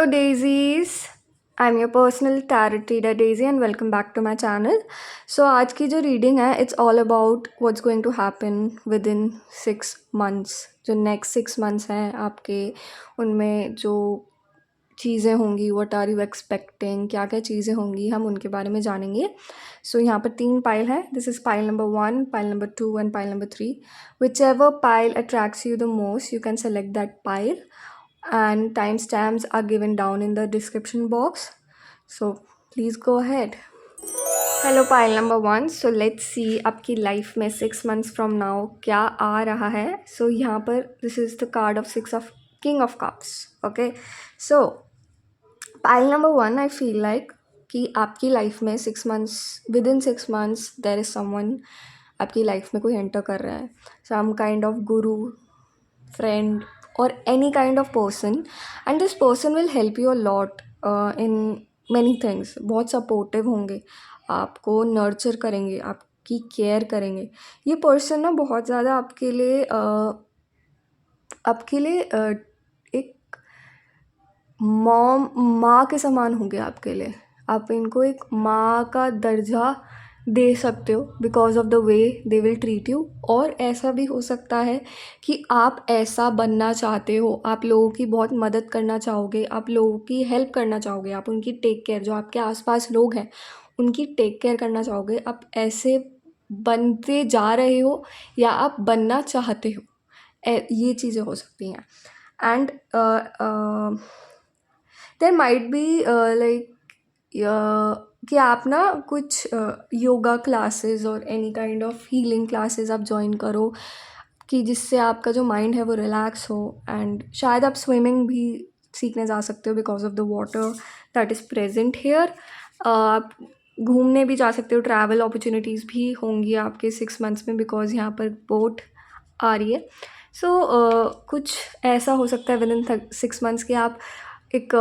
Hello daisies, I'm your personal tarot reader Daisy and welcome back to my channel. So आज की जो reading है it's all about what's going to happen within 6 months. जो next 6 months हैं आपके, उनमें जो चीज़ें होंगी, what are you expecting, क्या क्या चीज़ें होंगी, हम उनके बारे में जानेंगे. So यहाँ पर 3 पाइल है. This is pile number 1, pile number 2 and pile number 3. Whichever pile attracts you the most, you can select that pile. And timestamps are given down in the description box, so please go ahead. Hello pile number 1. So let's see आपकी life में 6 months from now क्या आ रहा है. So यहाँ पर this is the card of King of Cups. Okay, so pile number 1, I feel like कि आपकी life में 6 months, within 6 months there is someone आपकी लाइफ में कोई एंटर कर रहा है. Some kind of guru, friend or any kind of person, and this person will help you a lot in many things. बहुत सपोर्टिव होंगे, आपको नर्चर करेंगे, आपकी केयर करेंगे. ये पर्सन ना बहुत ज़्यादा आपके लिए एक माँ के समान होंगे आपके लिए. आप इनको एक माँ का दर्जा दे सकते हो because of the way they will treat you. और ऐसा भी हो सकता है कि आप ऐसा बनना चाहते हो, आप लोगों की बहुत मदद करना चाहोगे, आप लोगों की हेल्प करना चाहोगे, आप उनकी टेक केयर, जो आपके आसपास लोग हैं उनकी टेक केयर करना चाहोगे. आप ऐसे बनते जा रहे हो या आप बनना चाहते हो, ये चीज़ें हो सकती हैं. And there might be like कि आप ना कुछ योगा क्लासेस और any kind of healing classes आप ज्वाइन करो कि जिससे आपका जो माइंड है वो रिलैक्स हो. एंड शायद आप स्विमिंग भी सीखने जा सकते हो because of the water that is present here. आप घूमने भी जा सकते हो, ट्रैवल अपॉर्चुनिटीज़ भी होंगी आपके 6 months में बिकॉज यहाँ पर बोट आ रही है. सो कुछ ऐसा हो सकता है विद इन 6 months कि आप एक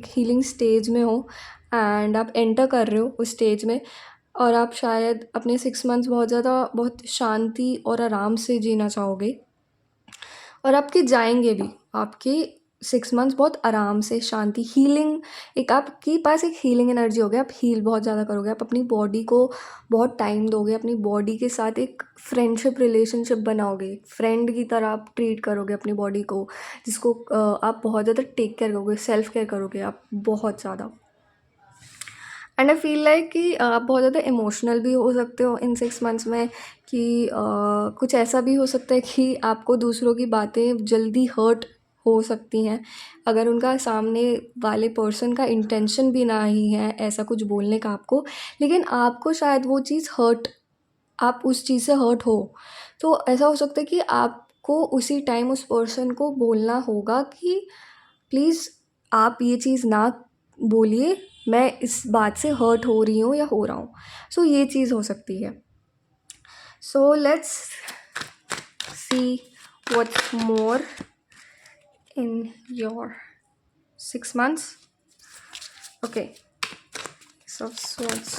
हीलिंग स्टेज में हो एंड आप एंटर कर रहे हो उस स्टेज में, और आप शायद अपने 6 months बहुत शांति और आराम से जीना चाहोगे. और आपके जाएंगे भी आपके 6 months बहुत आराम से, शांति, हीलिंग, एक आपके पास एक हीलिंग एनर्जी होगी. आप हील बहुत ज़्यादा करोगे, आप अपनी बॉडी को बहुत टाइम दोगे, अपनी बॉडी के साथ एक फ्रेंडशिप रिलेशनशिप बनाओगे, फ्रेंड की तरह आप ट्रीट करोगे अपनी बॉडी को, जिसको आप बहुत ज़्यादा टेक केयर करोगे, सेल्फ केयर करोगे आप बहुत ज़्यादा. एंड आई फील लाइक कि आप बहुत ज़्यादा इमोशनल भी हो सकते हो इन 6 months में कि कुछ ऐसा भी हो सकता है कि आपको दूसरों की बातें जल्दी हर्ट हो सकती हैं अगर उनका सामने वाले पर्सन का इंटेंशन भी ना ही है ऐसा कुछ बोलने का आपको, लेकिन आपको शायद वो चीज़ आप उस चीज़ से हर्ट हो. तो ऐसा हो सकता है कि आपको उसी टाइम उस पर्सन को बोलना होगा कि प्लीज़ आप ये चीज़ ना बोलिए, मैं इस बात से हर्ट हो रही हूँ या हो रहा हूँ. सो ये चीज़ हो सकती है. So let's see what's more in your 6 months. Okay, so swords.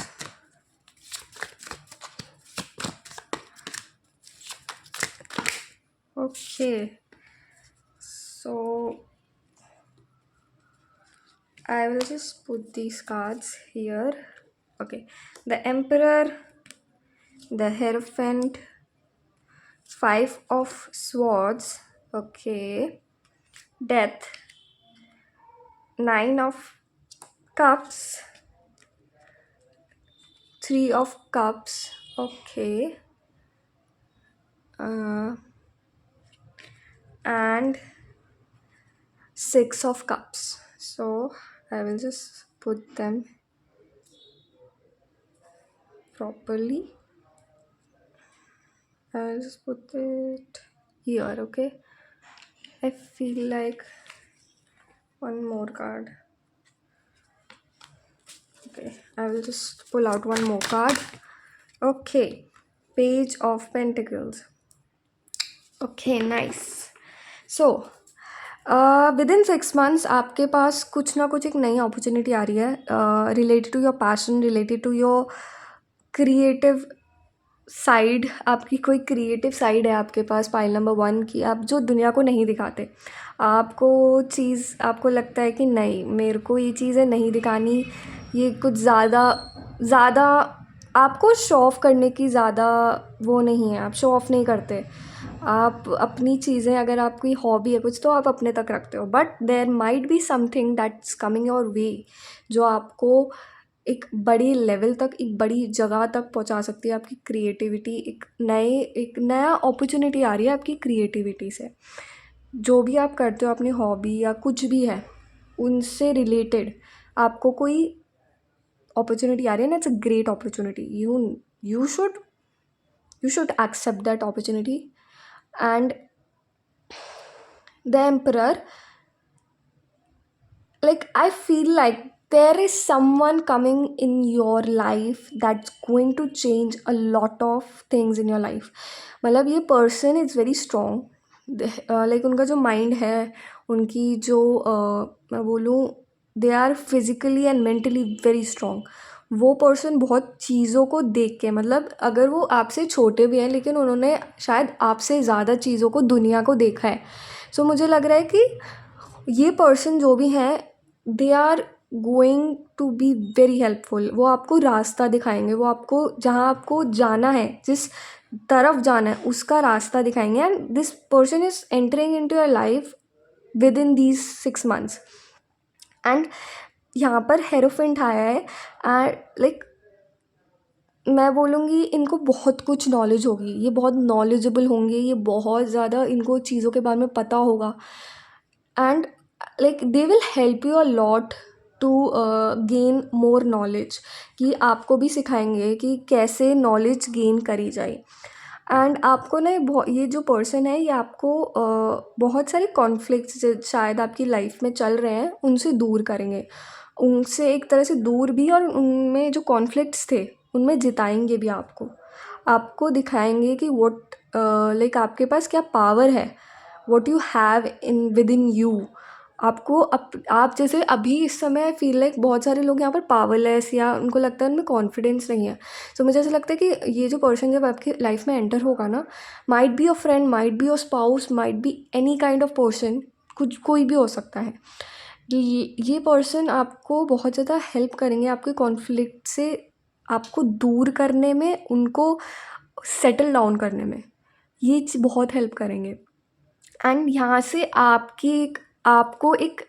Okay, so I will just put these cards here. Okay, the Emperor, the Hierophant, 5 of Swords. Okay, Death, 9 of Cups, 3 of Cups. Okay, and 6 of Cups. So I will just put them properly. I'll just put it here. Okay, I feel like one more card. Okay, I will just pull out one more card. Okay, Page of Pentacles. Okay, nice. So within 6 months आपके पास कुछ ना कुछ एक नई opportunity आ रही है related to your passion, related to your creative side. आपकी कोई क्रिएटिव साइड है आपके पास पाइल नंबर 1 की, आप जो दुनिया को नहीं दिखाते, आपको चीज़ आपको लगता है कि नहीं, मेरे को ये चीज़ें नहीं दिखानी, ये कुछ ज़्यादा आपको शो ऑफ़ करने की ज़्यादा वो नहीं है, आप शो ऑफ़ नहीं करते। आप अपनी चीज़ें, अगर आपकी हॉबी है कुछ, तो आप अपने तक रखते हो, but there might be something that's coming your way, जो आपको एक बड़ी लेवल तक, एक बड़ी जगह तक पहुंचा सकती है। आपकी क्रिएटिविटी, एक नया अपॉर्चुनिटी आ रही है आपकी क्रिएटिविटी से। जो भी आप करते हो, अपनी हॉबी या कुछ भी है उनसे रिलेटेड आपको कोई अपॉर्चुनिटी आ रही है ना, it's a great opportunity, you should you should accept that opportunity. And the emperor, like, I feel like there is someone coming in your life that's going to change a lot of things in your life. मतलब ये person is very strong, like उनका जो mind है, उनकी जो मैं बोलूँ, they are physically and mentally very strong. वो पर्सन बहुत चीज़ों को देख के, मतलब अगर वो आपसे छोटे भी हैं लेकिन उन्होंने शायद आपसे ज़्यादा चीज़ों को, दुनिया को देखा है। सो मुझे लग रहा है कि ये पर्सन जो भी हैं, they are going to be very helpful. वो आपको रास्ता दिखाएंगे, वो आपको जहाँ आपको जाना है, जिस तरफ जाना है उसका रास्ता दिखाएंगे। And this person is entering in to your life with in these 6 months। And यहाँ पर हेरोफेंट आया है, एंड लाइक मैं बोलूँगी इनको बहुत कुछ नॉलेज होगी, ये बहुत नॉलेजेबल होंगे, ये बहुत ज़्यादा इनको चीज़ों के बारे में पता होगा। And like they will help you a lot to gain more knowledge, कि आपको भी सिखाएंगे कि कैसे नॉलेज गेन करी जाए। एंड आपको ना ये जो पर्सन है, ये आपको बहुत सारे कॉन्फ्लिक्ट्स शायद आपकी लाइफ में चल रहे हैं उनसे दूर करेंगे, उनसे एक तरह से दूर भी, और उनमें जो कॉन्फ्लिक्ट्स थे उनमें जिताएंगे भी आपको दिखाएंगे कि वॉट लाइक आपके पास क्या पावर है, what you have in with in you. आपको आप जैसे अभी इस समय फील लाइक बहुत सारे लोग यहाँ पर पावरलेस, या उनको लगता है उनमें कॉन्फिडेंस नहीं है। सो मुझे ऐसा लगता है कि ये जो पर्सन जब आपकी लाइफ में एंटर होगा ना, might be a friend, might be a spouse, might be any kind of person, कुछ कोई भी हो सकता है। ये पर्सन आपको बहुत ज़्यादा हेल्प करेंगे आपके कॉन्फ्लिक्ट से, आपको दूर करने में, उनको सेटल डाउन करने में, ये बहुत हेल्प करेंगे। एंड यहाँ से आपको एक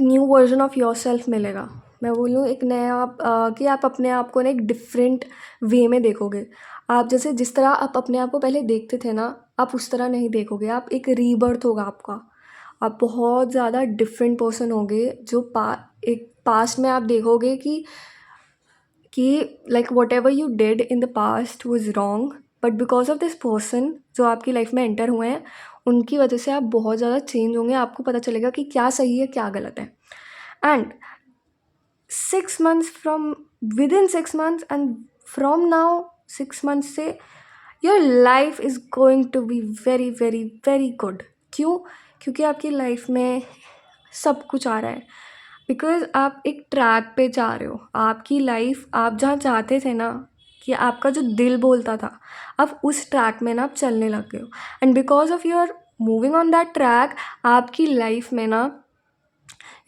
new version of your self मिलेगा। मैं बोलूँ एक नया कि आप अपने आप को ना एक डिफरेंट वे में देखोगे। आप जैसे जिस तरह आप अपने आप को पहले देखते थे ना, आप उस तरह नहीं देखोगे। आप एक रीबर्थ होगा आपका, आप बहुत ज़्यादा डिफरेंट पर्सन होगे, जो एक पास्ट में आप देखोगे कि like what ever you did in the past was wrong, but because of this person जो आपकी लाइफ में एंटर हुए हैं, उनकी वजह से आप बहुत ज़्यादा चेंज होंगे। आपको पता चलेगा कि क्या सही है क्या गलत है। And 6 months from with in 6 months and from now 6 months से your life is going to be very very very good. क्यों? क्योंकि आपकी लाइफ में सब कुछ आ रहा है, बिकॉज आप एक ट्रैक पे जा रहे हो। आपकी लाइफ, आप जहाँ चाहते थे ना, कि आपका जो दिल बोलता था, अब उस ट्रैक में ना आप चलने लग गए हो। And because of your moving on that track, आपकी लाइफ में ना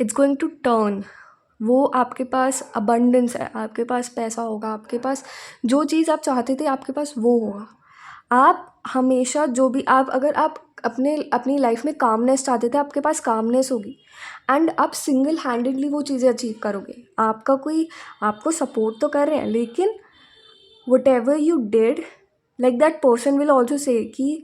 इट्स गोइंग टू टर्न। वो आपके पास अबंडेंस है, आपके पास पैसा होगा, आपके पास जो चीज़ आप चाहते थे आपके पास वो होगा। आप हमेशा जो भी अगर आप अपनी लाइफ में कामनेस चाहते थे, आपके पास कामनेस होगी। एंड आप सिंगल हैंडेडली वो चीज़ें अचीव करोगे। कोई आपको सपोर्ट तो कर रहे हैं, लेकिन what ever you did, like that person will also say कि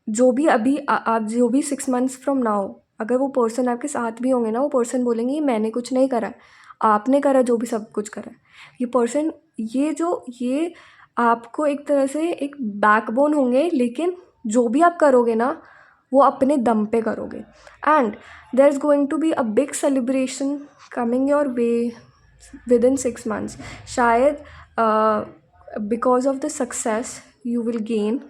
जो भी अभी आप जो भी 6 months फ्रॉम नाउ, अगर वो पर्सन आपके साथ भी होंगे ना, वो पर्सन बोलेंगे मैंने कुछ नहीं करा है, आपने करा जो भी सब कुछ करा है। ये पर्सन, ये आपको एक तरह से एक बैकबोन होंगे, लेकिन जो भी आप करोगे ना, वो अपने दम पे करोगे। And there is going to be a big celebration coming your way with in 6 months। शायद because of the success you will gain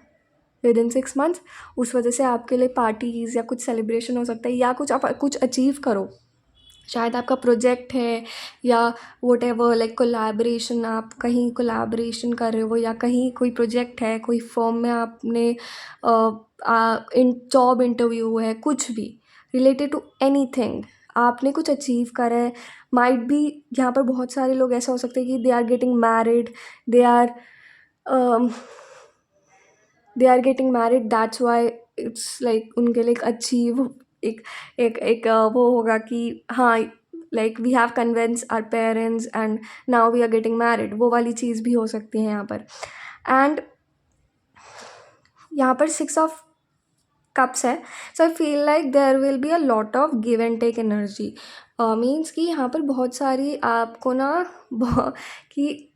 with in 6 months, उस वजह से आपके लिए पार्टीज़ या कुछ सेलिब्रेशन हो सकता है, या कुछ आप कुछ अचीव करो। शायद आपका प्रोजेक्ट है, या वट एवर, लाइक कोलैबोरेशन, आप कहीं कोलैबोरेशन कर रहे हो, या कहीं कोई प्रोजेक्ट है, कोई फर्म में आपने इन जॉब इंटरव्यू है, कुछ भी रिलेटेड टू एनीथिंग, आपने कुछ अचीव करा है। माइट बी यहाँ पर बहुत सारे लोग ऐसा हो सकते हैं कि they are getting married, they are getting married, that's why it's like उनके लिए एक अचीव एक एक एक वो होगा कि हाँ, like we have convince our parents and now we are getting married, वो वाली चीज़ भी हो सकती है यहाँ पर। एंड यहाँ पर 6 ऑफ कप्स है, सो I feel like there will be a lot of give and take energy. Means कि यहाँ पर बहुत सारी आपको ना कि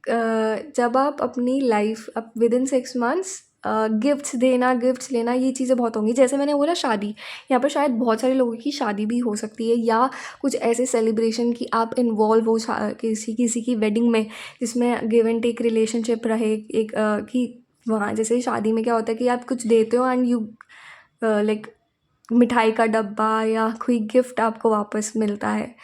जब आप अपनी लाइफ अब विद इन 6 मंथ्स गिफ्ट्स देना, गिफ्ट्स लेना, ये चीज़ें बहुत होंगी। जैसे मैंने बोला शादी, यहाँ पर शायद बहुत सारे लोगों की शादी भी हो सकती है, या कुछ ऐसे सेलिब्रेशन कि आप इन्वॉल्व हो किसी की वेडिंग में, जिसमें गिव एंड टेक रिलेशनशिप रहे। एक कि वहाँ जैसे शादी में क्या होता है कि आप कुछ देते हो एंड यू लाइक मिठाई का डब्बा या कोई गिफ्ट आपको वापस मिलता है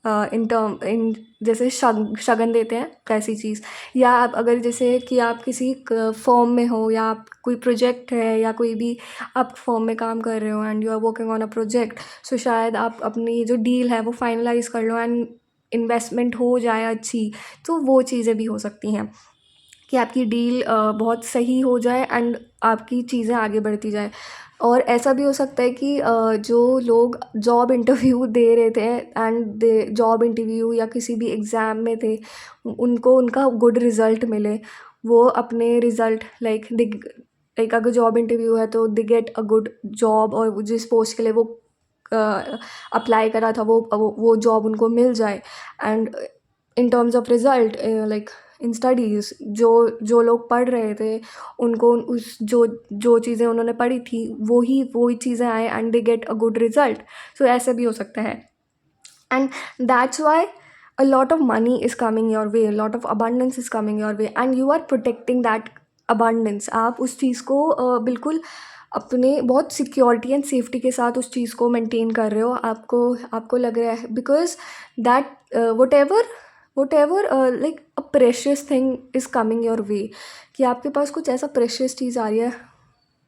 इन जैसे शगन देते हैं वैसी चीज़। या आप अगर जैसे कि आप किसी फर्म में हो, या आप कोई प्रोजेक्ट है, या कोई भी आप फर्म में काम कर रहे हो and you are working on a project, so शायद आप अपनी जो डील है वो फाइनलाइज कर लो एंड इन्वेस्टमेंट हो जाए अच्छी, तो वो चीज़ें भी हो सकती हैं कि आपकी डील बहुत सही हो जाए एंड आपकी चीज़ें आगे बढ़ती जाए। और ऐसा भी हो सकता है कि जो लोग जॉब इंटरव्यू दे रहे थे एंड दे जॉब इंटरव्यू या किसी भी एग्ज़ाम में थे, उनको उनका गुड रिज़ल्ट मिले। वो अपने रिज़ल्ट लाइक अगर जॉब इंटरव्यू है तो दे गेट अ गुड जॉब, और जिस पोस्ट के लिए वो अप्लाई करा था वो जॉब उनको मिल जाए। And in terms of result like in studies, जो लोग पढ़ रहे थे उनको उस जो चीज़ें उन्होंने पढ़ी थी वही चीज़ें आए and they get a good result. So ऐसे भी हो सकता है। And that's why a lot of money is coming your way, a lot of abundance is coming your way, and you are protecting that abundance। आप उस चीज़ को बिल्कुल अपने बहुत सिक्योरिटी एंड सेफ्टी के साथ उस चीज़ को मेंटेन कर रहे हो। आपको लग रहा है because that whatever like a precious thing is coming your way, कि आपके पास कुछ ऐसा प्रेशियस चीज़ आ रही है,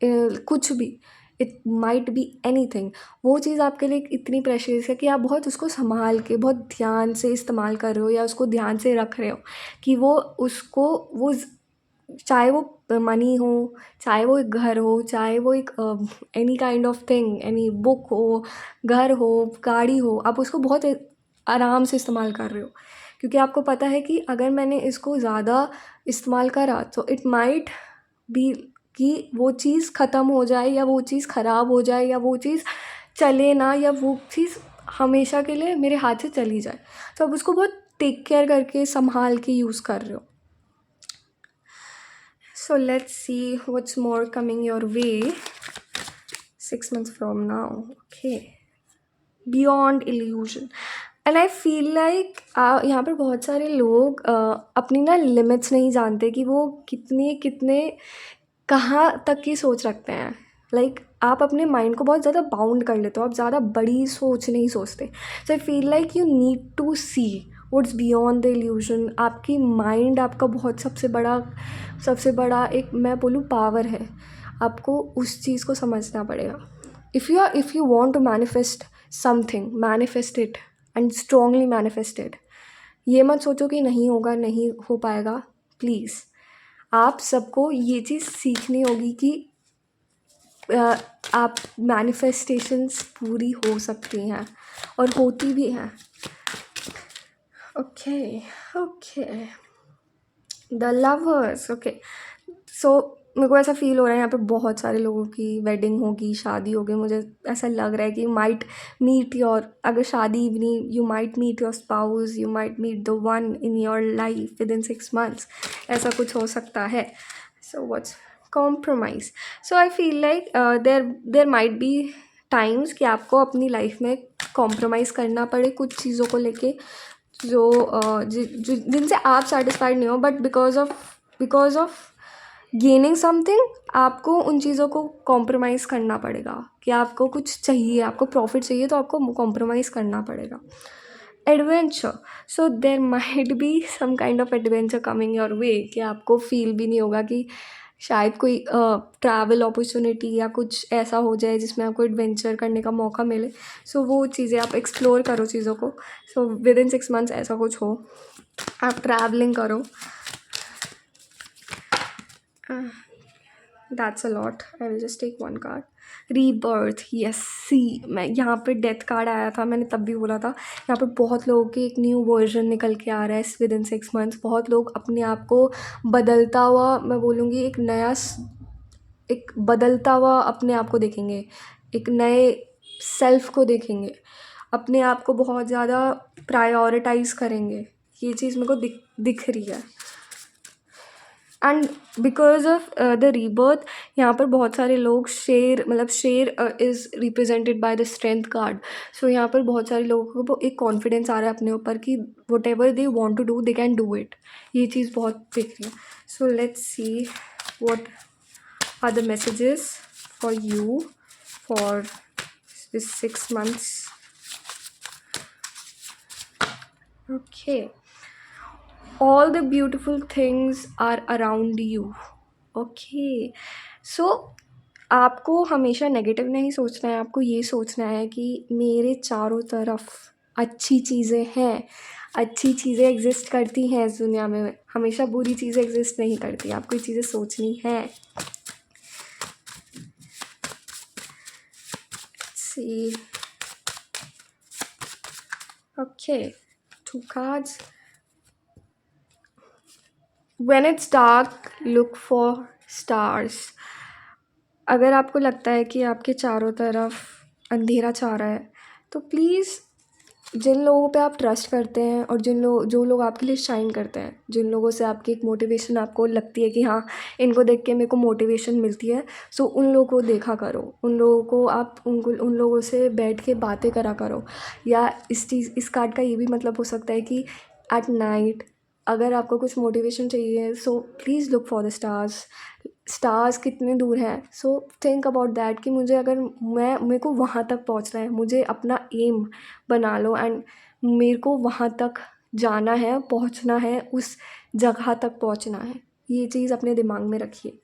कुछ भी, इट माइट बी एनीथिंग, वो चीज़ आपके लिए इतनी प्रेशियस है कि आप बहुत उसको संभाल के बहुत ध्यान से इस्तेमाल कर रहे हो, या उसको ध्यान से रख रहे हो कि वो चाहे वो मनी हो, चाहे वो एक घर हो, चाहे वो एक any kind of thing, any book हो, घर हो, गाड़ी हो, आप उसको बहुत आराम से इस्तेमाल कर रहे हो, क्योंकि आपको पता है कि अगर मैंने इसको ज़्यादा इस्तेमाल करा तो इट माइट बी कि वो चीज़ ख़त्म हो जाए, या वो चीज़ ख़राब हो जाए, या वो चीज़ चले ना, या वो चीज़ हमेशा के लिए मेरे हाथ से चली जाए। तो आप उसको बहुत टेक केयर करके संभाल के यूज़ कर रहे हो। So let's see what's more coming your way 6 months from now. Okay. Beyond illusion. And I feel like यहाँ पर बहुत सारे लोग अपनी ना लिमिट्स नहीं जानते कि वो कितने कहाँ तक की सोच रखते हैं। लाइक आप अपने माइंड को बहुत ज़्यादा बाउंड कर लेते हो, आप ज़्यादा बड़ी सोच नहीं सोचते। So I feel like you need to see what's beyond the illusion. आपकी माइंड आपका बहुत सबसे बड़ा एक मैं बोलूँ पावर है। आपको उस चीज़ को समझना पड़ेगा। If you want to manifest something, manifest it and strongly manifest it. ये मत सोचो कि नहीं होगा, नहीं हो पाएगा। प्लीज़ आप सबको ये चीज़ सीखनी होगी कि आप मैनिफेस्टेशंस पूरी हो सकती हैं और होती भी हैं। Okay the lovers. ओके, सो मेरे को ऐसा फील हो रहा है यहाँ पे बहुत सारे लोगों की वेडिंग होगी, शादी होगी। मुझे ऐसा लग रहा है कि माइट मीट योर, अगर शादी भी नहीं, you might meet your spouse, you might meet the one in your life with in 6 months। ऐसा कुछ हो सकता है। So what's compromise. So I feel like there might be times कि आपको अपनी लाइफ में कॉम्प्रोमाइज़ करना पड़े कुछ चीज़ों को लेके, जिनसे आप सेटिस्फाइड नहीं हो, but because of gaining something आपको उन चीज़ों को कॉम्प्रोमाइज़ करना पड़ेगा। कि आपको कुछ चाहिए, आपको प्रॉफिट चाहिए, तो आपको कॉम्प्रोमाइज़ करना पड़ेगा। Adventure. So there might be some kind of adventure coming your way, कि आपको फील भी नहीं होगा कि शायद कोई ट्रैवल अपॉर्चुनिटी या कुछ ऐसा हो जाए जिसमें आपको एडवेंचर करने का मौका मिले। सो वो चीज़ें आप एक्सप्लोर करो चीज़ों को। सो विद इन 6 मंथ्स ऐसा कुछ हो, आप ट्रैवलिंग करो। That's a lot. I will just take one card. Rebirth, yes. See, मैं यहाँ पे डेथ कार्ड आया था, मैंने तब भी बोला था यहाँ पे बहुत लोगों के एक न्यू वर्जन निकल के आ रहा है विद इन 6 मंथ्स। बहुत लोग अपने आप को बदलता हुआ, मैं बोलूँगी एक बदलता हुआ अपने आप को देखेंगे, एक नए सेल्फ को देखेंगे, अपने आप को बहुत ज़्यादा प्रायोरिटाइज करेंगे। ये चीज़ मेरे को दिख रही है। And because of the rebirth, यहाँ पर बहुत सारे लोग शेर, मतलब शेर is represented by the strength card. So यहाँ पर बहुत सारे लोगों को एक कॉन्फिडेंस आ रहा है अपने ऊपर कि whatever they want to do they can do it. ये चीज़ बहुत दिख रही है। So let's see what are the messages for you for this 6 months. Okay, all the beautiful things are around you. Okay, so आपको हमेशा negative नहीं सोचना है, आपको ये सोचना है कि मेरे चारों तरफ अच्छी चीज़ें हैं, अच्छी चीज़ें एग्जिस्ट करती हैं इस दुनिया में। हमेशा बुरी चीज़ें एग्जिस्ट नहीं करती, आपको ये चीज़ें सोचनी है। See, okay, 2 cards. When it's dark, look for stars. अगर आपको लगता है कि आपके चारों तरफ अंधेरा छा रहा है, तो प्लीज़ जिन लोगों पे आप ट्रस्ट करते हैं और जो लोग आपके लिए शाइन करते हैं, जिन लोगों से आपकी एक मोटिवेशन आपको लगती है कि हाँ, इनको देख के मेरे को मोटिवेशन मिलती है, सो उन लोगों को देखा करो, उन लोगों को आप उन लोगों से बैठ के बातें करा करो। या इस कार्ड का ये भी मतलब हो सकता है कि एट नाइट अगर आपको कुछ मोटिवेशन चाहिए, so please look for the stars कितने दूर हैं। सो थिंक अबाउट दैट कि मुझे अगर मेरे को वहाँ तक पहुँचना है, मुझे अपना एम बना लो एंड मेरे को वहाँ तक जाना है, पहुँचना है, उस जगह तक पहुँचना है। ये चीज़ अपने दिमाग में रखिए।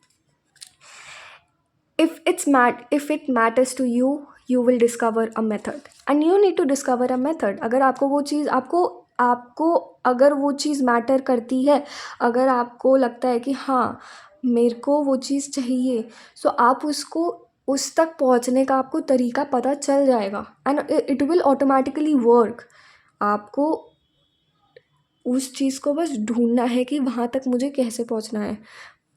if it matters to you, you will discover a method and you need to discover a method. अगर आपको वो चीज़ आपको अगर वो चीज़ मैटर करती है, अगर आपको लगता है कि हाँ मेरे को वो चीज़ चाहिए, सो आप उसको उस तक पहुंचने का आपको तरीका पता चल जाएगा and it will automatically work. आपको उस चीज़ को बस ढूंढना है कि वहाँ तक मुझे कैसे पहुँचना है।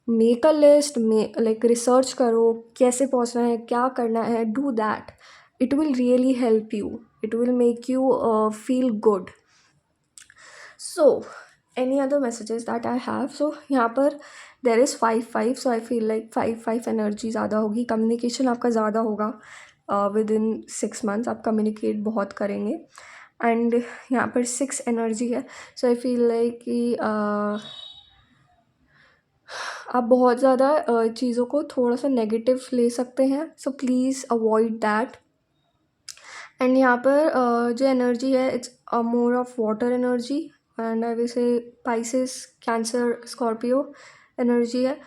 मेक अ लिस्ट में लाइक रिसर्च करो कैसे पहुँचना है, क्या करना है, do that. It will really help you, it will make you feel good. So any other messages that I have, so यहाँ पर there is 5-5, so I feel like 5-5 energy ज़्यादा होगी, कम्युनिकेशन आपका ज़्यादा होगा। विद इन 6 मंथ्स आप communicate बहुत करेंगे। एंड यहाँ पर 6 एनर्जी है, सो आई फील लाइक कि आप बहुत ज़्यादा चीज़ों को थोड़ा सा नेगेटिव ले सकते हैं, so please avoid that. And यहाँ पर जो एनर्जी है it's more of water energy and I will say Pisces, Cancer, Scorpio energy है।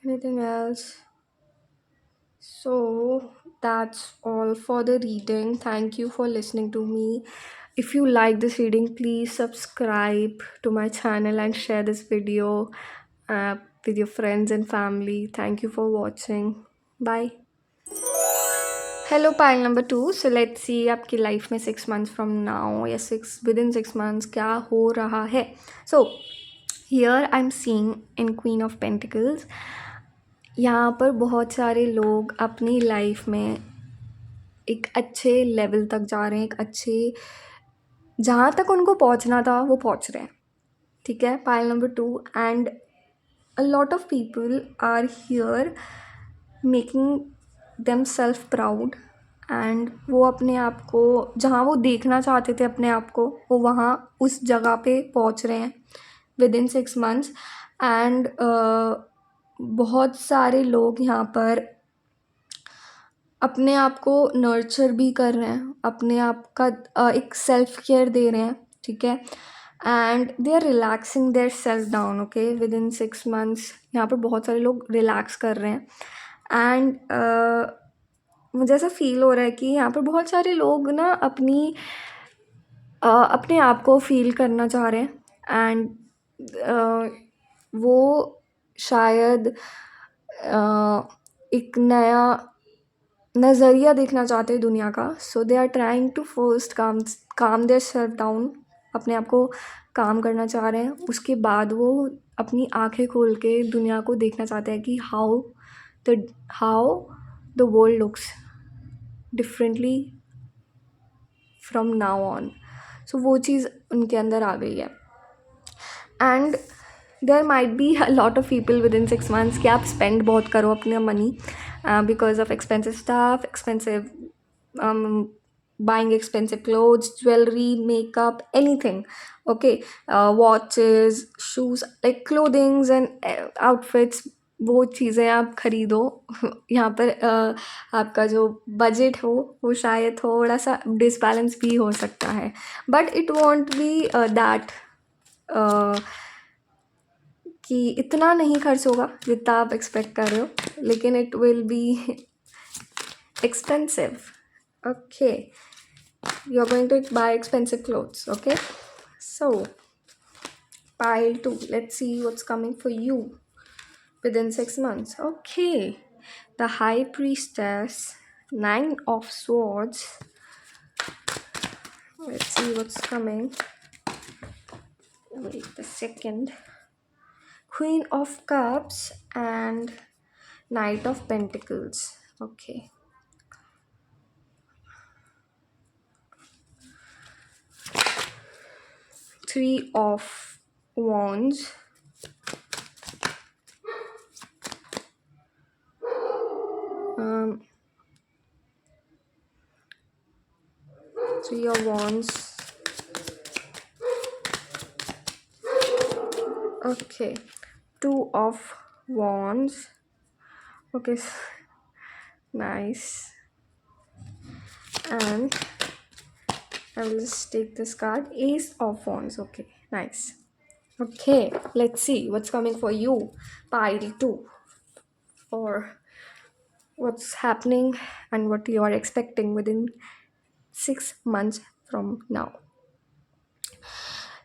Anything else? So that's all for the reading. Thank you for listening to me. If you like this reading, please subscribe to my channel and share this video with your friends and family. Thank you for watching. Bye. Hello pile number 2. So let's see आपकी life में 6 months from now या within 6 months क्या हो रहा है. So here I'm seeing in Queen of Pentacles, यहाँ पर बहुत सारे लोग अपनी लाइफ में एक अच्छे लेवल तक जा रहे हैं, एक अच्छे जहाँ तक उनको पहुँचना था वो पहुँच रहे हैं, ठीक है। Pile number 2 and a lot of people are here making themselves proud एंड वो अपने आप को जहाँ वो देखना चाहते थे अपने आप को, वो वहाँ उस जगह पे पहुँच रहे हैं विद इन 6 मंथ्स। एंड बहुत सारे लोग यहाँ पर अपने आप को नर्चर भी कर रहे हैं, अपने आप का एक सेल्फ केयर दे रहे हैं, ठीक है। And they are relaxing their self down, okay, with in 6 months यहाँ पर बहुत सारे लोग रिलैक्स कर रहे हैं। एंड मुझे ऐसा फील हो रहा है कि यहाँ पर बहुत सारे लोग ना अपने आप को फील करना चाह रहे हैं। एंड वो शायद एक नया नज़रिया देखना चाहते हैं दुनिया का। So they are trying to first calm their self down, अपने आप को काम करना चाह रहे हैं। उसके बाद वो अपनी आंखें खोल के दुनिया को देखना चाहते हैं कि how the world looks differently from now on. So वो चीज़ उनके अंदर आ गई है। And there might be a lot of people with in 6 months कि आप स्पेंड बहुत करो अपना money because of expensive stuff, expensive buying expensive clothes, jewelry, makeup, anything, okay, watches, shoes, like clothings and outfits, वो चीज़ें आप खरीदो। यहाँ पर आपका जो बजट हो वो शायद थोड़ा सा डिसबैलेंस भी हो सकता है, but it won't be that कि इतना नहीं खर्च होगा जितना आप एक्सपेक्ट कर रहे हो, लेकिन it will be expensive. Okay, you're going to buy expensive clothes, okay? So pile 2, let's see what's coming for you within 6 months. Okay, the High Priestess, 9 of Swords. Let's see what's coming. Wait a second. Queen of Cups and Knight of Pentacles. Okay, Three of Wands, Three of Wands. Okay, Two of Wands. Okay, nice. And I will just take this card, Ace of Wands. Okay, nice. Okay, let's see what's coming for you, pile 2, or what's happening and what you are expecting within 6 months from now.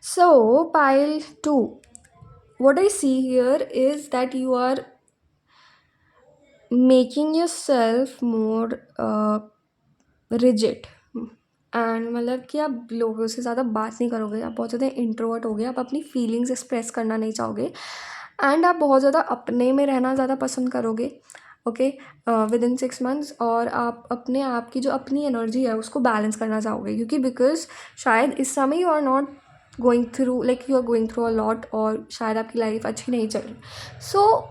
So pile 2, what I see here is that you are making yourself more rigid, and मतलब कि आप लोगों से ज़्यादा बात नहीं करोगे, आप बहुत ज़्यादा इंट्रोवर्ट हो गए, आप अपनी फीलिंग्स एक्सप्रेस करना नहीं चाहोगे, एंड आप बहुत ज़्यादा अपने में रहना ज़्यादा पसंद करोगे, ओके, विद इन 6 मंथ्स। और आप अपने आप की जो अपनी एनर्जी है उसको बैलेंस करना चाहोगे, क्योंकि बिकॉज शायद इस समय you are not going through, like you are going through a lot, और शायद आपकी लाइफ अच्छी नहीं चल रही। So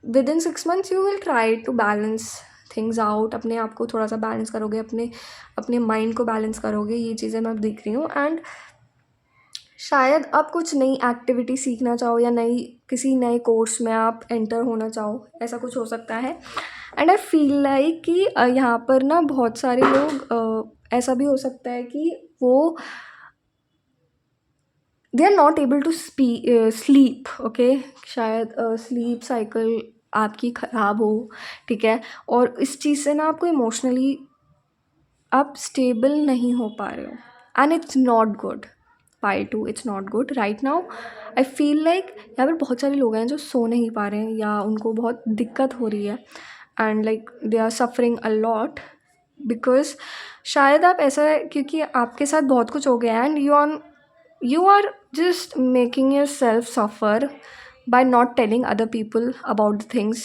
with in 6 months you will try to balance things out, अपने आप को थोड़ा सा बैलेंस करोगे, अपने माइंड को बैलेंस करोगे। ये चीज़ें मैं देख रही हूँ। एंड शायद आप कुछ नई एक्टिविटी सीखना चाहो, या किसी नए कोर्स में आप एंटर होना चाहो, ऐसा कुछ हो सकता है। एंड आई फील लाइक कि यहाँ पर ना बहुत सारे लोग ऐसा भी हो सकता है कि वो they are not able to sleep, okay, शायद स्लीप साइकिल आपकी ख़राब हो, ठीक है, और इस चीज़ से ना आपको इमोशनली आप स्टेबल नहीं हो पा रहे हो, and it's not good. Pi 2, it's not good right now. I feel like यहाँ पर बहुत सारे लोग हैं जो सो नहीं पा रहे हैं, या उनको बहुत दिक्कत हो रही है, and like they are suffering a lot, because शायद आप ऐसा है क्योंकि आपके साथ बहुत कुछ हो गया, and you are just making yourself suffer by not telling other people about the things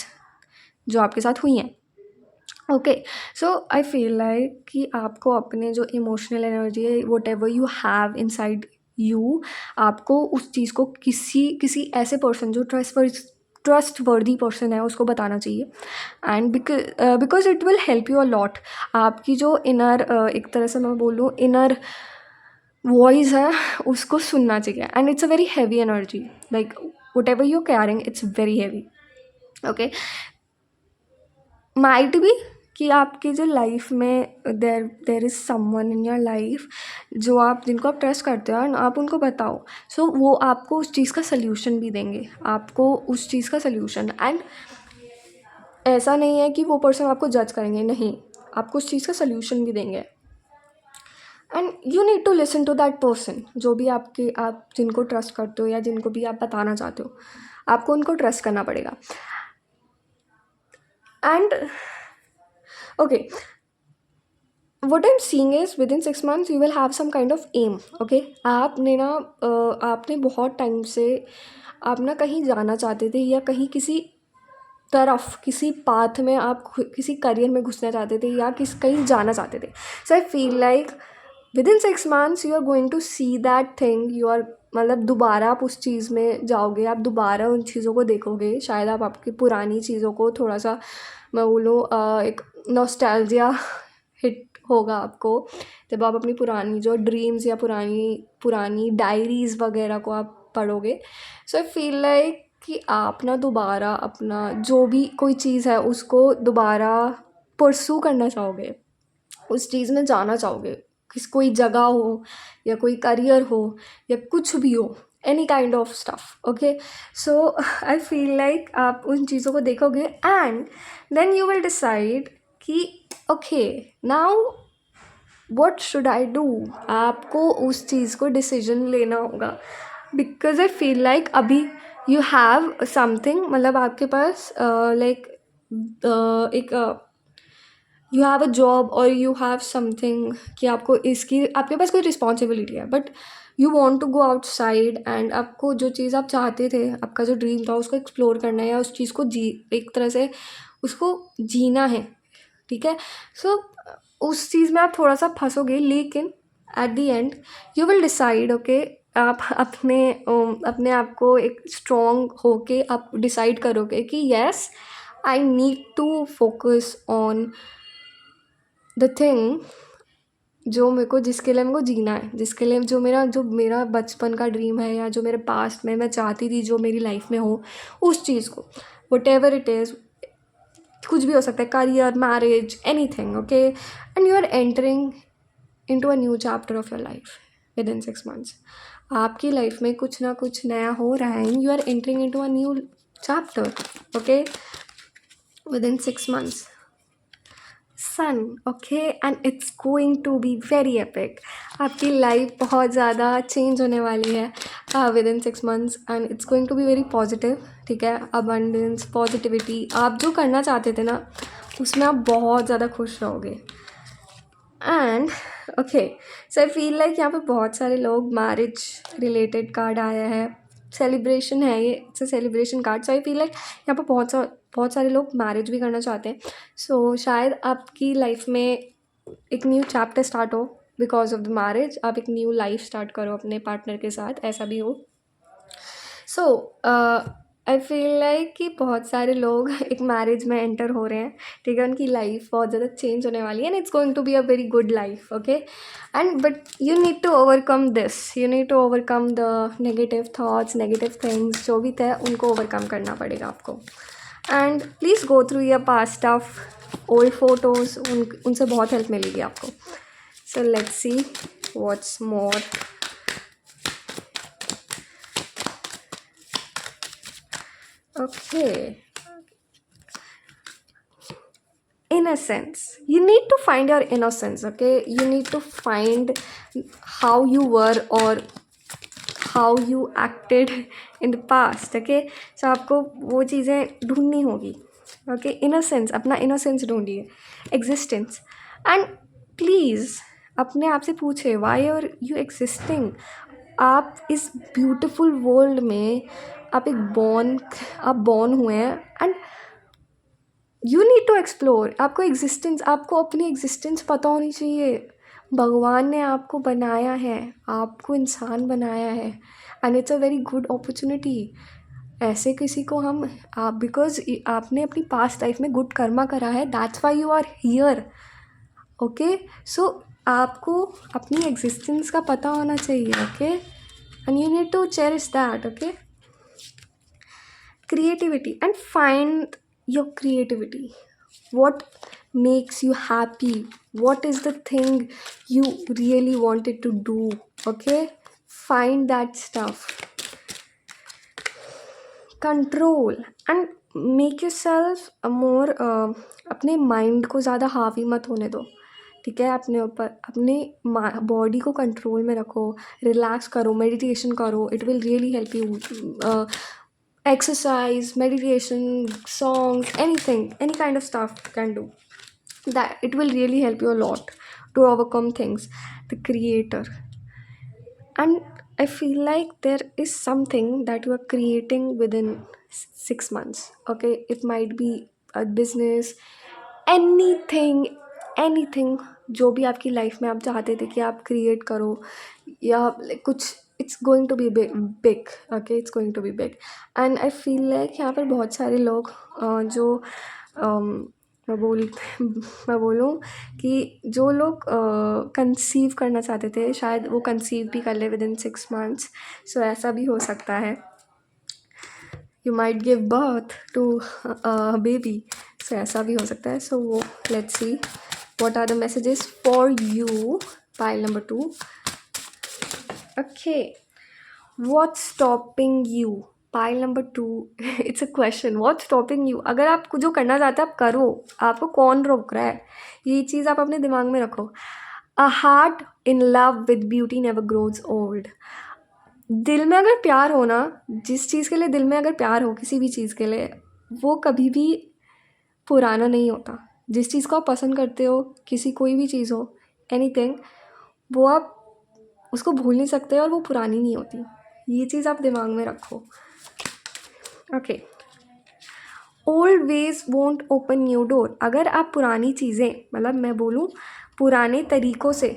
जो आपके साथ हुई हैं, okay. So I feel like कि आपको अपने जो इमोशनल एनर्जी है, what ever you have inside you, आपको उस चीज़ को किसी ऐसे पर्सन जो ट्रस्ट वर्दी पर्सन है उसको बताना चाहिए। And because it will help you a lot. आपकी जो इनर एक तरह से मैं बोलूँ इनर वॉइस है उसको सुनना चाहिए, and it's a very heavy energy, like what ever you carrying, it's very heavy, okay. Might be कि आपकी जो लाइफ में there is someone in your life जो आप जिनको आप ट्रस्ट करते हो और आप उनको बताओ, सो वो आपको उस चीज़ का सल्यूशन भी देंगे, आपको उस चीज़ का सल्यूशन। एंड ऐसा नहीं है कि वो पर्सन आपको जज करेंगे, नहीं, आपको उस चीज़ का सल्यूशन भी देंगे। And you need to listen to that person, जो भी आप जिनको ट्रस्ट करते हो या जिनको भी आप बताना चाहते हो, आपको उनको ट्रस्ट करना पड़ेगा। And okay, what I'm seeing is within 6 months you will have some kind of aim, okay? आपने बहुत टाइम से आप ना कहीं जाना चाहते थे या कहीं किसी तरफ किसी पाथ में आप किसी करियर में घुसना चाहते थे या कहीं जाना चाहते थे। So I feel like within 6 months you are going to see that thing, you are मतलब दोबारा आप उस चीज़ में जाओगे, आप दोबारा उन चीज़ों को देखोगे, शायद आप आपकी पुरानी चीज़ों को थोड़ा सा मैं बोलूँ एक नॉस्टैल्जिया हिट होगा आपको जब आप अपनी पुरानी जो ड्रीम्स या पुरानी डायरीज़ वगैरह को आप पढ़ोगे। सो आई फील लाइक कि आप ना दोबारा अपना जो भी कोई चीज़ है उसको दोबारा परसू करना चाहोगे, उस चीज़ में जाना चाहोगे, कोई जगह हो या कोई करियर हो या कुछ भी हो, any kind of stuff, okay? So I feel like आप उन चीज़ों को देखोगे and then you will decide कि okay now what should I do. आपको उस चीज़ को डिसीजन लेना होगा, बिकॉज आई फील लाइक अभी यू हैव समथिंग, मतलब आपके पास लाइक एक यू हैव अ जॉब और यू हैव समथिंग कि आपके पास कोई रिस्पॉन्सिबिलिटी है, but you want to go outside and आपको जो चीज़ आप चाहते थे, आपका जो ड्रीम था उसको एक्सप्लोर करना है या उस चीज़ को एक तरह से उसको जीना है, ठीक है? सो उस चीज़ में आप थोड़ा सा फंसोगे, लेकिन at the end you will decide, okay? आप अपने आप को एक स्ट्रॉन्ग होके आप डिसाइड करोगे कि yes I need to focus on the thing जो जिसके लिए मेरे को जीना है, जिसके लिए जो मेरा बचपन का ड्रीम है या जो मेरे पास्ट में मैं चाहती थी जो मेरी लाइफ में हो, उस चीज़ को व्हाटएवर इट इज़, कुछ भी हो सकता है, career, marriage, anything, okay? And you are entering into a new chapter of your life within 6 months। आपकी लाइफ में कुछ ना कुछ नया हो रहा है, you are entering into a new chapter, okay, within 6 months son, okay? And it's going to be very epic. आपकी लाइफ बहुत ज़्यादा चेंज होने वाली है within 6 months and it's going to be very positive, ठीक है? अबंडेंस, पॉजिटिविटी, आप जो करना चाहते थे ना उसमें आप बहुत ज़्यादा खुश रहोगे। And okay, so I feel like यहाँ पे बहुत सारे लोग मैरिज रिलेटेड कार्ड आया है, सेलिब्रेशन है ये, it's a celebration card. So I feel like यहाँ पे बहुत सारे लोग मैरिज भी करना चाहते हैं। सो शायद आपकी लाइफ में एक न्यू चैप्टर स्टार्ट हो बिकॉज ऑफ द मैरिज, आप एक न्यू लाइफ स्टार्ट करो अपने पार्टनर के साथ, ऐसा भी हो। सो आई फील लाइक कि बहुत सारे लोग एक मैरिज में एंटर हो रहे हैं, ठीक है? उनकी लाइफ बहुत ज़्यादा चेंज होने वाली है and it's going to be a very good life, okay? And but you need to overcome this, you need to overcome the negative thoughts, negative things जो भी थे उनको ओवरकम करना पड़ेगा आपको। And please go through your past stuff, old photos, उनसे बहुत help मिलेगी आपको। So let's see what's more. Okay. Innocence. You need to find your innocence, okay? You need to find how you were or how you acted in the past, okay? So आपको वो चीज़ें ढूंढनी होगी, okay? Innocence, अपना innocence ढूंढिए, existence, and please अपने आप से पूछे why are you existing? आप इस ब्यूटीफुल वर्ल्ड में आप बॉर्न हुए हैं and you need to explore. आपको अपनी एग्जिस्टेंस पता होनी चाहिए। भगवान ने आपको बनाया है, आपको इंसान बनाया है and it's a very good opportunity. ऐसे किसी को हम आप बिकॉज आपने अपनी पास्ट लाइफ में गुड कर्मा करा है, that's why you are here, okay? So आपको अपनी एग्जिस्टेंस का पता होना चाहिए, okay? And you need to cherish that, okay? Creativity, and find your creativity, what makes you happy? What is the thing you really wanted to do? Okay, find that stuff. Control and make yourself मोर अपने mind को ज़्यादा हावी मत होने दो, ठीक है? अपने ऊपर अपने बॉडी को कंट्रोल में रखो, रिलैक्स करो, मेडिटेशन करो. It will really help you. Exercise, meditation, songs, anything, any kind of stuff you can do. That it will really help you a lot to overcome things. The creator. And I feel like there is something that you are creating within 6 months. Okay, it might be a business, anything जो भी आपकी life में आप चाहते थे कि आप create करो या कुछ. It's going to be big. Okay, it's going to be big. And I feel like यहाँ पर बहुत सारे लोग जो मैं बोलूँ कि जो लोग कंसीव करना चाहते थे, शायद वो कंसीव भी कर ले विद इन 6 months. सो ऐसा भी हो सकता है. You might give birth to baby. So ऐसा भी हो सकता है. सो वो let's see what are the messages for you, pile number 2. Okay, what's stopping you, pile number 2. It's a question. What's stopping you? अगर आप जो करना चाहते हैं आप करो, आपको कौन रोक रहा है? ये चीज़ आप अपने दिमाग में रखो. A heart in love with beauty never grows old. दिल में अगर प्यार हो ना, जिस चीज़ के लिए दिल में अगर प्यार हो, किसी भी चीज़ के लिए, वो कभी भी पुराना नहीं होता. जिस चीज़ को आप पसंद करते हो, किसी कोई भी चीज़ हो, एनीथिंग, वो आप उसको भूल नहीं सकते और वो पुरानी नहीं होती. ये चीज़ आप दिमाग में रखो. Okay, old veg won't open new door. अगर आप पुरानी चीज़ें, मतलब मैं बोलूँ पुराने तरीक़ों से,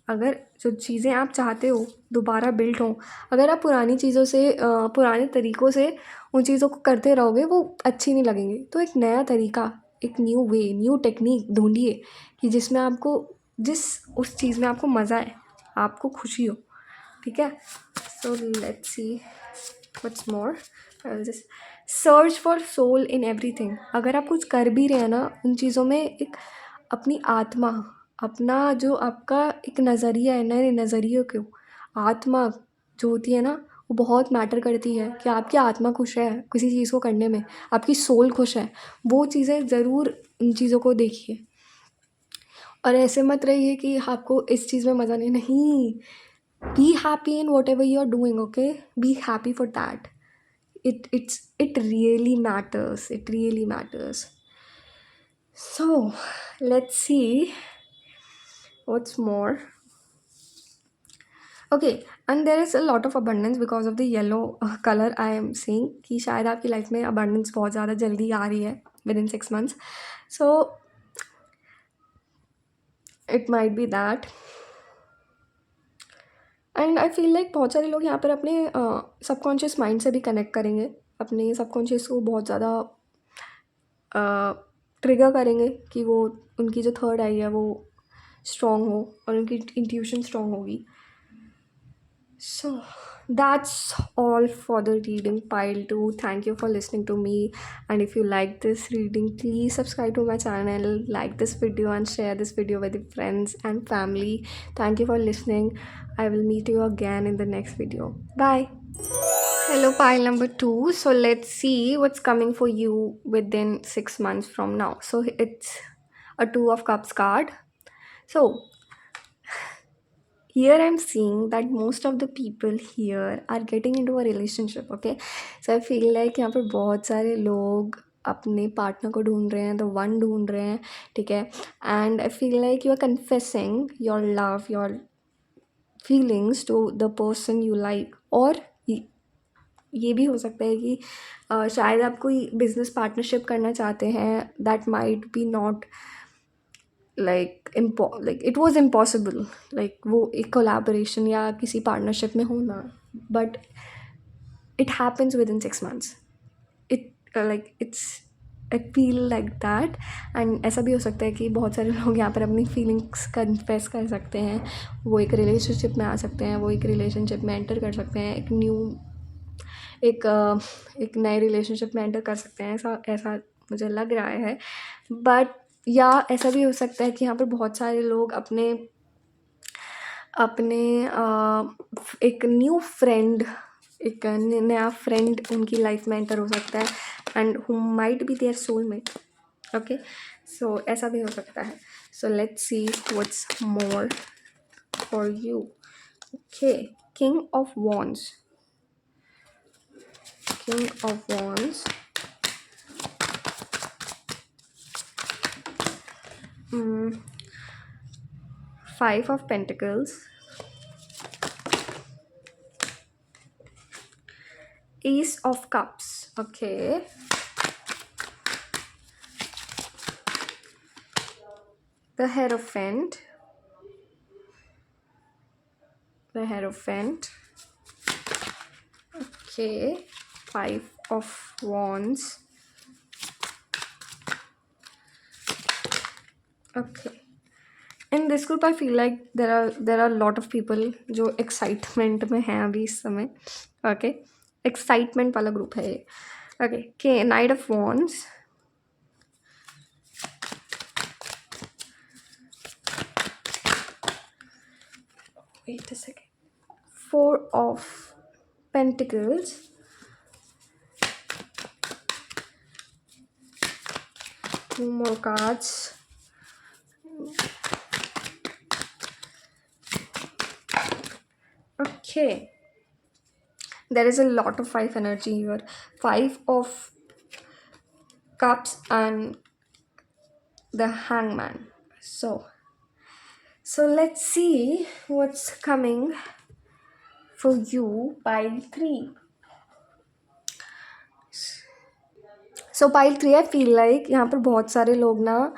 अगर जो चीज़ें आप चाहते हो दोबारा बिल्ड हों, अगर आप पुरानी चीज़ों से पुराने तरीक़ों से उन चीज़ों को करते रहोगे, वो अच्छी नहीं लगेंगी. तो एक नया तरीका, एक न्यू वे, न्यू टेक्निक ढूंढिए कि जिसमें आपको उस चीज़ में आपको मज़ा आए, आपको खुशी हो. ठीक है? So let's see what's more. Just search for soul in everything. अगर आप कुछ कर भी रहे हैं ना, उन चीज़ों में एक अपनी आत्मा, अपना जो आपका एक नज़रिया है, नए नज़रिए को, आत्मा जो होती है ना, वो बहुत मैटर करती है कि आपकी आत्मा खुश है किसी चीज़ को करने में, आपकी सोल खुश है. वो चीज़ें ज़रूर, उन चीज़ों को देखिए. और ऐसे मत रहिए कि आपको इस चीज़ में मज़ा नहीं. Be happy in whatever you are doing. Okay, be happy for that. It really matters. It really matters. So let's see what's more. Okay, and there is a lot of abundance because of the yellow color I am seeing कि शायद आपकी life में abundance बहुत ज़्यादा जल्दी आ रही है within 6 months. So it might be that. And I feel like बहुत सारे लोग यहाँ पर अपने सबकॉन्शियस माइंड से भी कनेक्ट करेंगे, अपने सबकॉन्शियस को बहुत ज़्यादा ट्रिगर करेंगे कि वो उनकी जो थर्ड आई है वो स्ट्रॉन्ग हो और उनकी इंट्यूशन स्ट्रॉन्ग होगी. So that's all for the reading pile 2. Thank you for listening to me, and if you like this reading, please subscribe to my channel, like this video and share this video with your friends and family. Thank you for listening. I will meet you again in the next video. Bye. Hello pile number 2. So let's see what's coming for you within 6 months from now. So it's a 2 of Cups card. So here I'm seeing that most of the people here are getting into a relationship. Okay, so I feel like यहाँ पर बहुत सारे लोग अपने partner को ढूंढ रहे हैं, द वन ढूंढ रहे हैं. ठीक है, and I feel like you are confessing your love, your feelings to the person you like. और ये भी हो सकता है कि शायद आप कोई बिजनेस पार्टनरशिप करना चाहते हैं. That might be not like it was impossible, like वो एक collaboration या किसी partnership में होना, but it happens within 6 months. I feel like that. and ऐसा भी हो सकता है कि बहुत सारे लोग यहाँ पर अपनी feelings confess कर सकते हैं, वो एक relationship में आ सकते हैं, वो एक relationship में enter कर सकते हैं, एक नए relationship में enter कर सकते हैं. ऐसा मुझे लग रहा है. but या ऐसा भी हो सकता है कि यहाँ पर बहुत सारे लोग अपने अपने एक न्यू फ्रेंड, एक नया फ्रेंड उनकी लाइफ में एंटर हो सकता है, and who might be their soulmate. Okay, so ऐसा भी हो सकता है. So let's see what's more for you. Okay, king of wands. King of Wands. Five of Pentacles. Ace of Cups. Okay. The Hierophant. The Hierophant. Okay. Five of Wands. Okay. In this group, I feel like there are a lot of people जो excitement में हैं अभी इस समय. Okay. Excitement वाला group है ये. Okay. Okay. Knight of Wands. Wait a second. Four of Pentacles. Two more cards. Okay. There is a lot of five energy here. Five of Cups and the Hangman. So let's see what's coming for you. Pile 3. So pile 3, I feel like यहाँ पर बहुत सारे लोग ना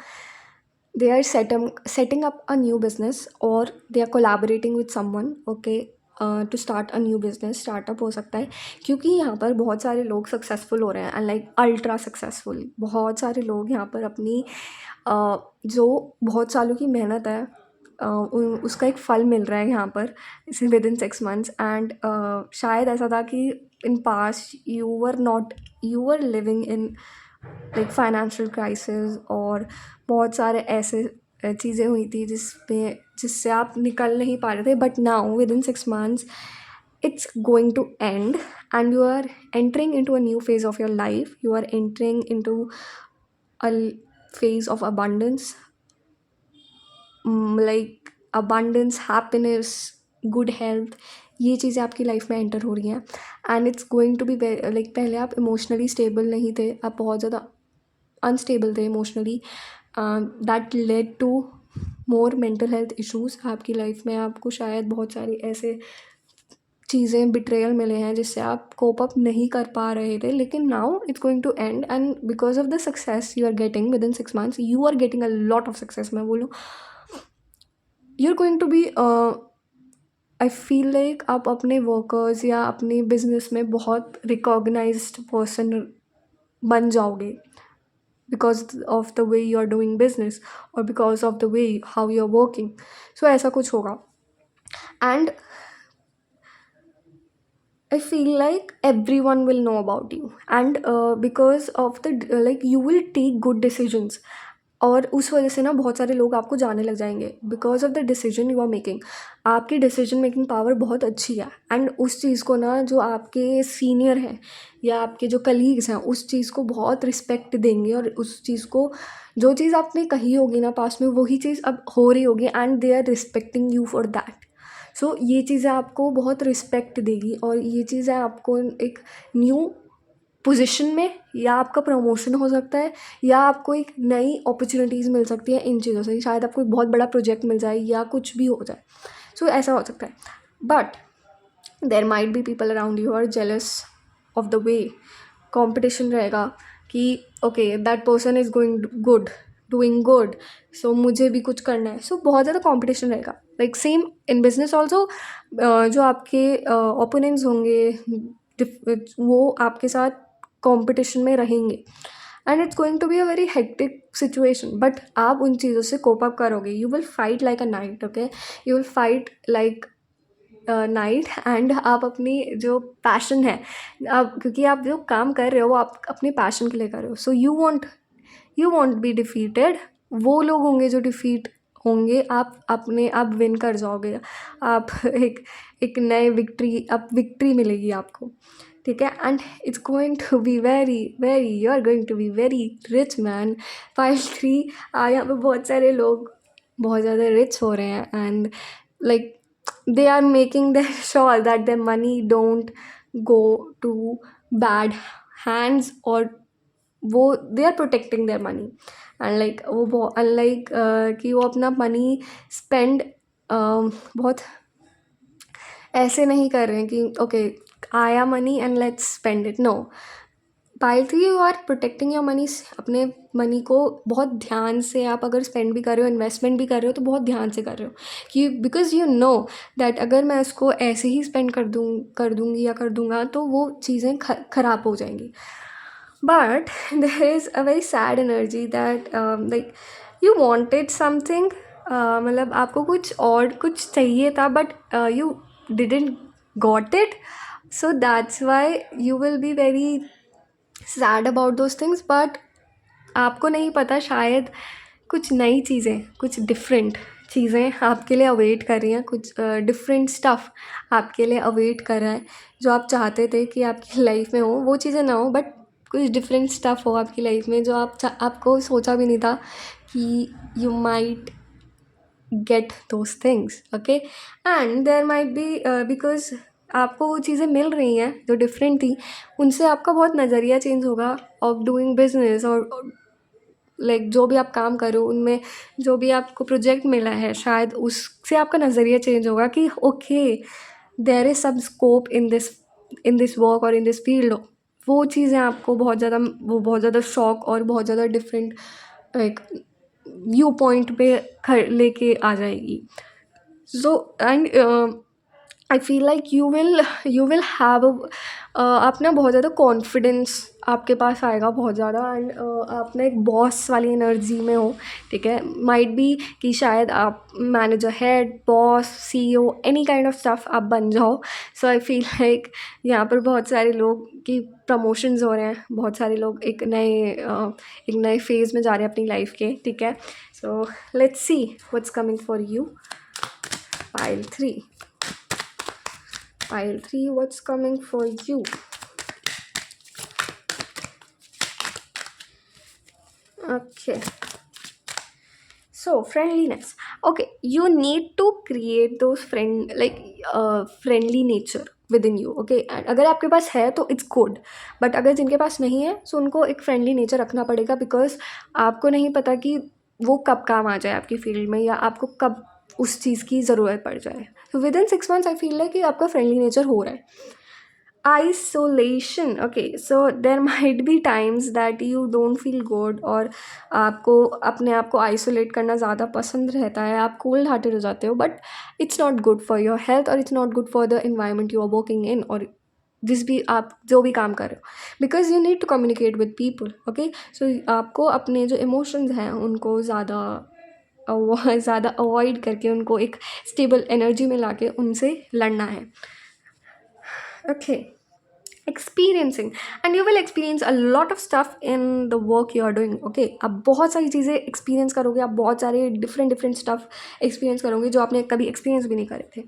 they are setting up a new business, or they are collaborating with someone. Okay. To start a new business. Startup हो सकता है, क्योंकि यहाँ पर बहुत सारे लोग सक्सेसफुल हो रहे हैं, एंड लाइक अल्ट्रा सक्सेसफुल. बहुत सारे लोग यहाँ पर अपनी जो बहुत सालों की मेहनत है उसका एक फल मिल रहा है यहाँ पर विद इन 6 months. एंड शायद ऐसा था कि in past you were living in like financial crisis, और बहुत सारे ऐसे चीज़ें हुई थी जिससे आप निकल नहीं पा रहे थे. But now with in 6 months it's going to end, and you are entering into a new phase of your life. You are entering into a phase of abundance, like abundance, happiness, good health. ये चीज़ें आपकी life में enter हो रही हैं, and it's going to be like पहले आप emotionally stable नहीं थे, आप बहुत ज़्यादा अनस्टेबल थे emotionally. That led to more mental health issues आपकी लाइफ में. आपको शायद बहुत सारी ऐसे चीज़ें बिट्रेयल मिले हैं जिससे आप कोप अप नहीं कर पा रहे थे, लेकिन now it's going to end, and because of the success you are getting with in 6 months, you are getting a lot of success. मैं बोलूँ you are going to be I feel like आप अपने workers या अपने business में बहुत recognised person बन जाओगे, because of the way you are doing business, और because of the way how you are working. So ऐसा कुछ होगा. And I feel like everyone will know about you, and because of the like you will take good decisions, और उस वजह से ना बहुत सारे लोग आपको जाने लग जाएंगे because of the decision you are making. आपकी डिसीजन मेकिंग पावर बहुत अच्छी है, एंड उस चीज़ को ना जो आपके सीनियर हैं या आपके जो कलीग्स हैं उस चीज़ को बहुत रिस्पेक्ट देंगे, और उस चीज़ को जो चीज़ आपने कही होगी ना पास्ट में वही चीज़ अब हो रही होगी, and they are respecting you for that. So ये चीज़ें आपको बहुत रिस्पेक्ट देगी, और ये चीज़ें आपको एक न्यू पोजीशन में, या आपका प्रमोशन हो सकता है, या आपको एक नई अपॉर्चुनिटीज़ मिल सकती है इन चीज़ों से. शायद आपको एक बहुत बड़ा प्रोजेक्ट मिल जाए या कुछ भी हो जाए. सो ऐसा हो सकता है. But there might be people around you are jealous of the way. Competition रहेगा कि okay that person is doing good, so मुझे भी कुछ करना है. सो बहुत ज़्यादा कॉम्पिटिशन रहेगा. Like same in business also, जो आपके ओपोनेंट्स होंगे वो आपके साथ कंपटीशन में रहेंगे, and it's going to be a very hectic situation. But आप उन चीज़ों से कोप अप करोगे. You will fight like a knight. Okay, you will fight like knight, and आप अपनी जो पैशन है, आप क्योंकि आप जो काम कर रहे हो वो आप अपने पैशन के लिए कर रहे हो. So you want be defeated. वो लोग होंगे जो डिफीट होंगे, आप विन कर जाओगे। आप एक एक नए विक्ट्री मिलेगी आपको, ठीक है। And it's going to be very very, you are going to be very rich man. Pile 3, यहाँ पे बहुत सारे लोग बहुत ज़्यादा रिच हो रहे हैं, and like they are making their sure that their money don't go to bad hands, or वो they are protecting their money। And like वो अनलाइक कि वो अपना मनी स्पेंड बहुत ऐसे नहीं कर रहे हैं कि ओके आया money and let's spend it, no. Pile 3, you are protecting your money. अपने मनी को बहुत ध्यान से आप अगर स्पेंड भी कर रहे हो, इन्वेस्टमेंट भी कर रहे हो, तो बहुत ध्यान से कर रहे हो कि बिकॉज यू नो दैट अगर मैं इसको ऐसे ही स्पेंड कर दूँगी या कर दूँगा तो वो चीज़ें ख़राब हो जाएंगी। But there is a very sad energy that like you wanted something, मतलब आपको कुछ चाहिए था, but you didn't got it, so that's why you will be very sad about those things. But आपको नहीं पता, शायद कुछ नई चीज़ें, कुछ डिफरेंट चीज़ें आपके लिए अवेट कर रही हैं, कुछ डिफरेंट स्टफ़ आपके लिए अवेट कर रहा है। जो आप चाहते थे कि आपकी लाइफ में हो वो चीज़ें ना हो, बट कुछ डिफरेंट स्टफ़ हो आपकी लाइफ में जो आपको सोचा भी नहीं था कि you might get those things, okay। and there might be because आपको वो चीज़ें मिल रही हैं जो डिफरेंट थी, उनसे आपका बहुत नज़रिया चेंज होगा ऑफ डूइंग बिजनेस, और लाइक जो भी आप काम करो उनमें जो भी आपको प्रोजेक्ट मिला है, शायद उससे आपका नज़रिया चेंज होगा कि okay there is some scope in this work और इन दिस फील्ड। वो चीज़ें आपको बहुत ज़्यादा शॉक और बहुत ज़्यादा डिफरेंट एक व्यू पॉइंट पे लेके आ जाएगी। So and I feel like you will have आप ना बहुत ज़्यादा कॉन्फिडेंस आपके पास आएगा बहुत ज़्यादा, एंड आप ना एक बॉस वाली एनर्जी में हो, ठीक है। माइट बी कि शायद आप manager, head, boss, CEO, any kind of stuff आप बन जाओ। सो आई फील लाइक यहाँ पर बहुत सारे लोग की प्रमोशंस हो रहे हैं, बहुत सारे लोग एक नए फेज़ में जा रहे हैं अपनी लाइफ के, ठीक है। So let's see what's coming for you. Pile 3, what's coming for you? Okay, so friendliness. Okay, you need to create those friendly nature within you, okay। and अगर आपके पास है तो it's good, but अगर जिनके पास नहीं है so उनको एक friendly nature रखना पड़ेगा, because आपको नहीं पता कि वो कब काम आ जाए आपकी फील्ड में, या आपको कब उस चीज़ की ज़रूरत पड़ जाए। तो with in 6 months I feel है कि आपका फ्रेंडली नेचर हो रहा है। Isolation, okay, so there might be times that you don't feel good, और आपको अपने आप को आइसोलेट करना ज़्यादा पसंद रहता है, आप कोल्ड हार्टेड हो जाते हो, but it's not good for your health, और it's not good for the environment you are working in, और आप जो भी काम कर रहे हो, because you need to communicate with people, okay. So आपको अपने जो इमोशंस हैं उनको ज़्यादा अवॉइड करके उनको एक स्टेबल एनर्जी में लाके उनसे लड़ना है, okay। Experiencing, and you will experience a lot of stuff in the work you are doing, okay. आप बहुत सारी चीज़ें एक्सपीरियंस करोगे, आप बहुत सारे डिफरेंट स्टफ एक्सपीरियंस करोगे जो आपने कभी एक्सपीरियंस भी नहीं करे थे,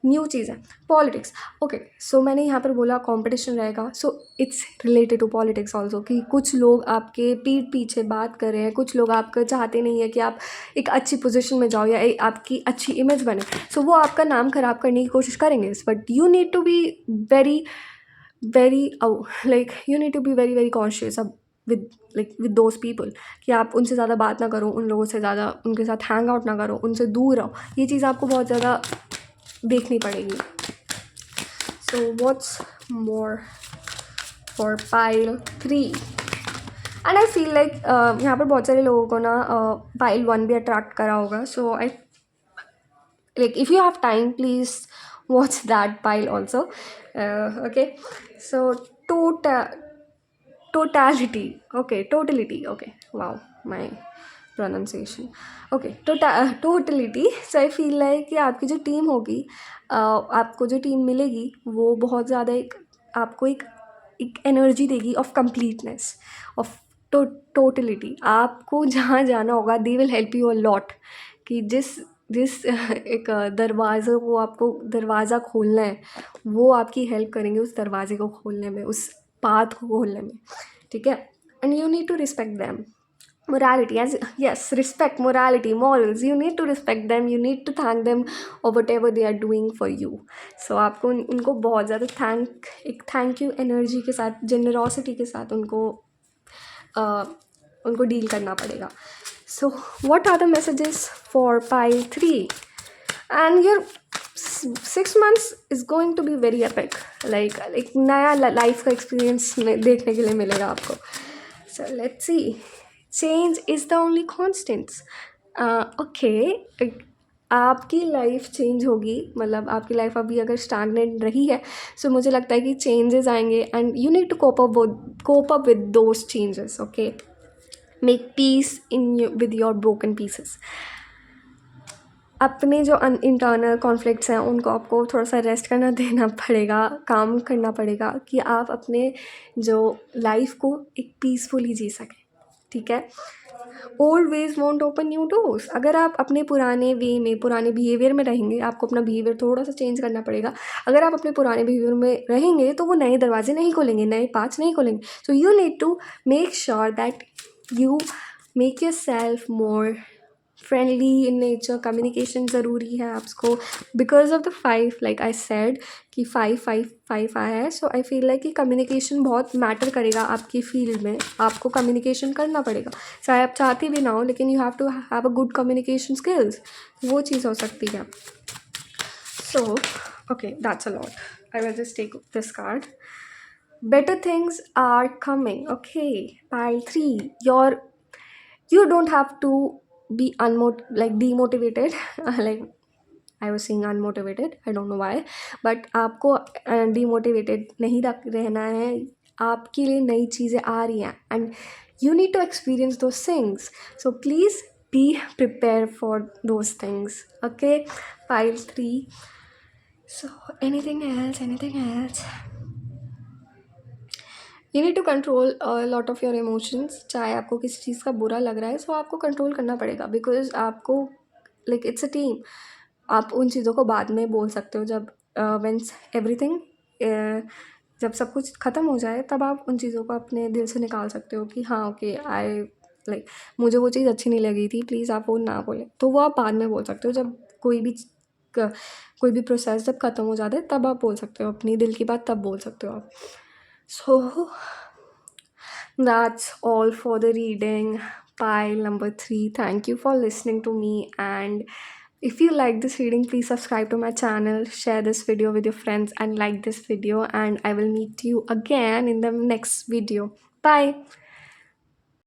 न्यू चीज़ है। पॉलिटिक्स, ओके, सो मैंने यहाँ पर बोला कंपटीशन रहेगा, so it's related to politics also, कि कुछ लोग आपके पीठ पीछे बात कर रहे हैं, कुछ लोग आपका चाहते नहीं है कि आप एक अच्छी पोजीशन में जाओ या आपकी अच्छी इमेज बने, सो वो आपका नाम ख़राब करने की कोशिश करेंगे, but you need to be very you need to be very very conscious of with those people, कि आप उनसे ज़्यादा बात ना करो, उन लोगों से ज़्यादा उनके साथ हैंग आउट ना करो, उनसे दूर रहो, ये चीज़ आपको बहुत ज़्यादा देखनी पड़ेगी। So what's more for pile 3, and I feel like यहाँ पर बहुत सारे लोगों को ना पाइल 1 भी अट्रैक्ट करा होगा, सो आई like if you have time please watch that pile also, okay। So totality, okay, wow, my pronunciation, okay, totality। So I feel like कि आपकी जो टीम होगी, आपको जो टीम मिलेगी वो बहुत ज़्यादा आपको एक एनर्जी देगी ऑफ कंप्लीटनेस, ऑफ तो टोटलिटी आपको जहाँ जाना होगा दे will help you a lot कि जिस जिस एक दरवाज़े को आपको दरवाज़ा खोलना है वो आपकी हेल्प करेंगे उस दरवाजे को खोलने में, उस पाथ को खोलने में, ठीक है। And you need to respect them morality as yes respect morality morals you need to respect them, you need to thank them or whatever they are doing for you. So आपको उनको बहुत ज़्यादा एक थैंक यू एनर्जी के साथ generosity के साथ उनको डील करना पड़ेगा. So what are the messages for pile 3? And your 6 months is going to be very epic, like नया लाइफ का एक्सपीरियंस में देखने के लिए मिलेगा आपको. So let's see. Change is the only constants. Okay. आपकी लाइफ चेंज होगी, मतलब आपकी लाइफ अभी अगर स्टैग्नेंट रही है सो मुझे लगता है कि चेंजेस आएंगे and you need to cope up with those changes. Okay, make peace with your broken pieces. अपने जो इंटरनल कॉन्फ्लिक्ट्स हैं उनको आपको थोड़ा सा रेस्ट करना देना पड़ेगा, काम करना पड़ेगा कि आप अपने जो लाइफ को एक पीसफुली जी सकें, ठीक है. Old veg want open new doors. अगर आप अपने पुराने वे में पुराने बिहेवियर में रहेंगे, आपको अपना बिहेवियर थोड़ा सा चेंज करना पड़ेगा. अगर आप अपने पुराने बिहेवियर में रहेंगे तो वो नए दरवाजे नहीं खोलेंगे, नए पाथ्स नहीं खोलेंगे. So you need to make sure that you make yourself more friendly in nature. Communication ज़रूरी है आपको because of the 5, like I said कि 5 आया है. सो आई फील लाइक कि कम्युनिकेशन बहुत मैटर करेगा आपकी फील्ड में. आपको कम्युनिकेशन करना पड़ेगा, चाहे आप चाहते भी ना हो, लेकिन you have to have a good communication skills. वो चीज़ हो सकती है. So okay, that's a lot. I will just take this card. Better things are coming. Okay, pile 3. You don't have to be demotivated. Like I was saying unmotivated, I don't know why, but आपको demotivated नहीं रहना है. आपके लिए नई चीज़ें आ रही हैं and you need to experience those things. So please be prepared for those things. Okay, pile 3. So anything else? You need to control lot of your emotions. चाहे आपको किसी चीज़ का बुरा लग रहा है सो आपको कंट्रोल करना पड़ेगा बिकॉज आपको लाइक इट्स अ टीम. आप उन चीज़ों को बाद में बोल सकते हो जब व्हेंस एवरीथिंग जब सब कुछ ख़त्म हो जाए तब आप उन चीज़ों को अपने दिल से निकाल सकते हो कि हाँ ओके आई लाइक मुझे वो चीज़ अच्छी नहीं लगी थी, प्लीज़ आप वो ना बोलें. तो वो आप बाद में बोल सकते हो जब कोई भी प्रोसेस जब ख़त्म हो जाता है तब आप बोल सकते हो अपनी दिल की बात, तब बोल सकते हो आप. So that's all for the reading. Pile number 3. Thank you for listening to me, and if you like this reading, please subscribe to my channel, share this video with your friends and like this video, and I will meet you again in the next video. Bye.